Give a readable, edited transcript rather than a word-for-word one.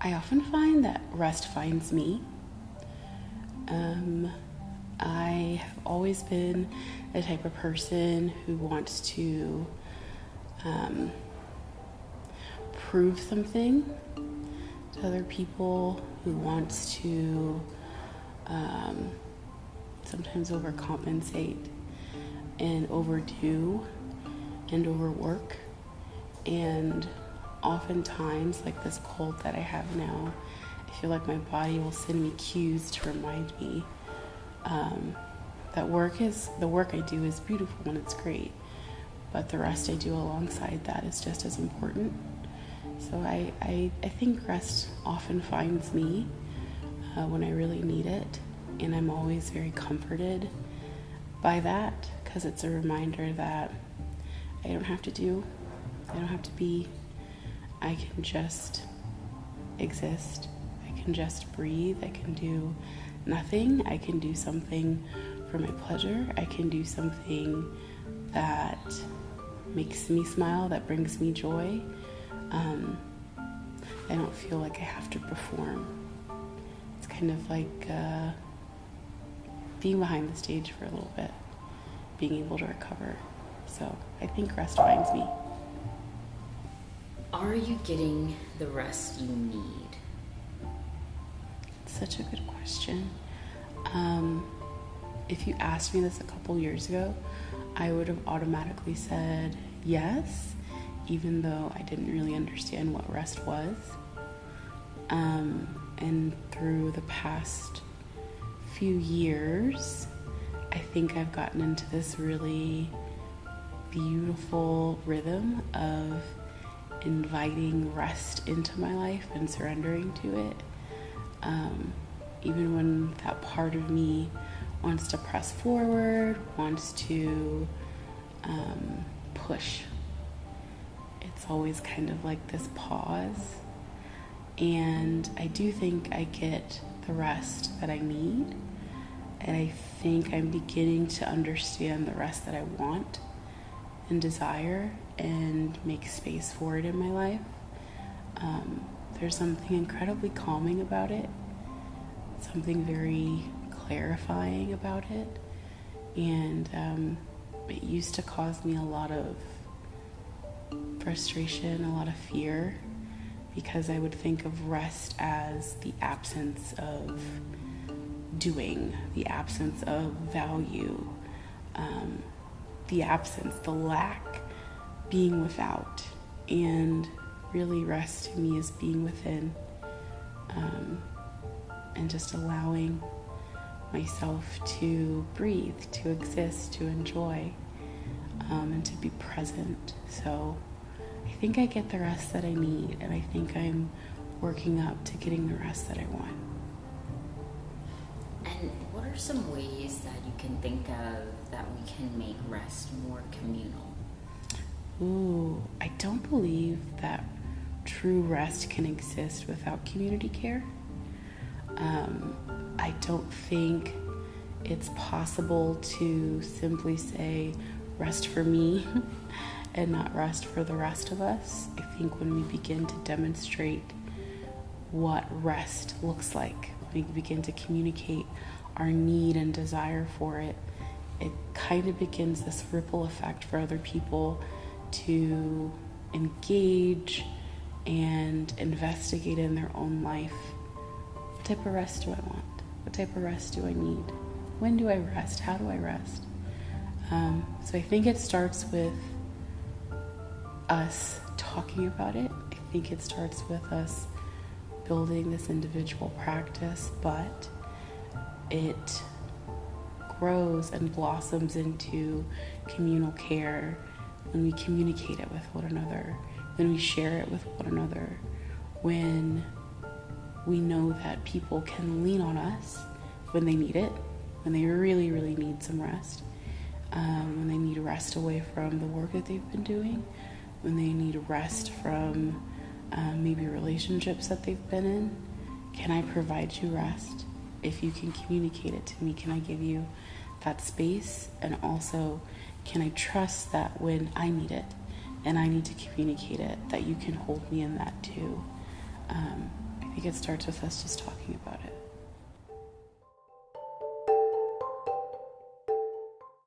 I often find that rest finds me. I have always been the type of person who wants to prove something to other people, who wants to sometimes overcompensate and overdo and overwork. And oftentimes, like this cold that I have now, I feel like my body will send me cues to remind me that the work I do is beautiful and it's great, but the rest I do alongside that is just as important. So I think rest often finds me when I really need it, and I'm always very comforted by that, because it's a reminder that I don't have to do, I don't have to be, I can just exist, I can just breathe, I can do nothing, I can do something for my pleasure, I can do something that makes me smile, that brings me joy. I don't feel like I have to perform. It's kind of like being behind the stage for a little bit, being able to recover. So I think rest finds me. Are you getting the rest you need? Such a good question. If you asked me this a couple years ago, I would have automatically said yes, even though I didn't really understand what rest was. And through the past few years, I think I've gotten into this really beautiful rhythm of inviting rest into my life and surrendering to it. Even when that part of me wants to press forward, wants to push, it's always kind of like this pause. And I do think I get the rest that I need, and I think I'm beginning to understand the rest that I want and desire and make space for it in my life. There's something incredibly calming about it, something very clarifying about it, and it used to cause me a lot of frustration, a lot of fear, because I would think of rest as the absence of doing, the absence of value, the lack, being without. And really rest to me is being within, and just allowing myself to breathe, to exist, to enjoy, and to be present. So I think I get the rest that I need, and I think I'm working up to getting the rest that I want. And what are some ways that you can think of that we can make rest more communal? Ooh, I don't believe that true rest can exist without community care. I don't think it's possible to simply say rest for me and not rest for the rest of us. I think when we begin to demonstrate what rest looks like, when we begin to communicate our need and desire for it, it kind of begins this ripple effect for other people to engage and investigate in their own life. What type of rest do I want? What type of rest do I need? When do I rest? How do I rest? So I think it starts with us talking about it. I think it starts with us building this individual practice, but it grows and blossoms into communal care when we communicate it with one another, when we share it with one another, when we know that people can lean on us when they need it, when they really, really need some rest, when they need rest away from the work that they've been doing, when they need rest from maybe relationships that they've been in. Can I provide you rest? If you can communicate it to me, can I give you that space? And also, can I trust that when I need it and I need to communicate it, that you can hold me in that too? I think it starts with us just talking about it.